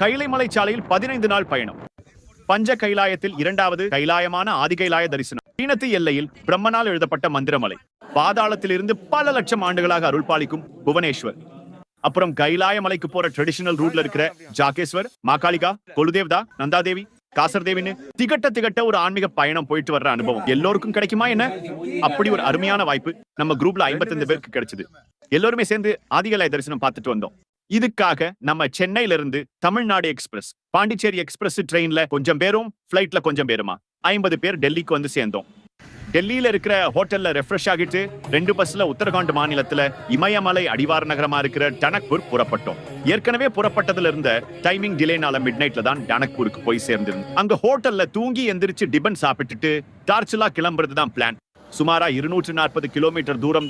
கைலை மலைச்சாலையில் 15 நாள் பயணம். பஞ்ச கைலாயத்தில் இரண்டாவது கைலாயமான ஆதிகைலாய தரிசனம். சீனத்து எல்லையில் பிரம்மனால் எழுதப்பட்ட மந்திரமலை. பாதாளத்திலிருந்து பல லட்சம் ஆண்டுகளாக அருள்பாலிக்கும் புவனேஸ்வர். அப்புறம் கைலாய மலைக்கு போற ட்ரெடிஷனல் ரூட்ல இருக்கிற ஜாகேஸ்வர், மாகாளிகா, கொலுதேவ்தா, நந்தாதேவி, காசர்தேவின்னு திகட்ட ஒரு ஆன்மீக பயணம் போயிட்டு வர்ற அனுபவம் எல்லோருக்கும் கிடைக்குமா என்ன? அப்படி ஒரு அருமையான வாய்ப்பு நம்ம குரூப்ல 55 பேருக்கு கிடைச்சது. எல்லோருமே சேர்ந்து ஆதிகலாய தரிசனம் பார்த்துட்டு வந்தோம். இதுக்காக நம்ம சென்னையில இருந்து தமிழ்நாடு எக்ஸ்பிரஸ், பாண்டிச்சேரி எக்ஸ்பிரஸ் ட்ரெயின்ல கொஞ்சம் பேரும், பிளைட்ல கொஞ்சம் பேருமா 50 பேர் டெல்லிக்கு வந்து சேர்ந்தோம். டெல்லியில இருக்கிற ஹோட்டல்ல ரெஃப்ரெஷ் ஆகிட்டு 2 பஸ்ல உத்தரகாண்ட் மாநிலத்துல இமயமலை அடிவார நகரமா இருக்கிற டனக்பூர் புறப்பட்டோம். ஏற்கனவே புறப்பட்டதுல இருந்த டைமிங் டிலேனால மிட்நைட்ல தான் டனக்பூருக்கு போய் சேர்ந்திருந்தோம். அங்க ஹோட்டல்ல தூங்கி எந்திரிச்சு டிபன் சாப்பிட்டுட்டு டார்ச்சுலா கிளம்புறது தான் பிளான். சுமாரா 240 கிலோமீட்டர் தூரம்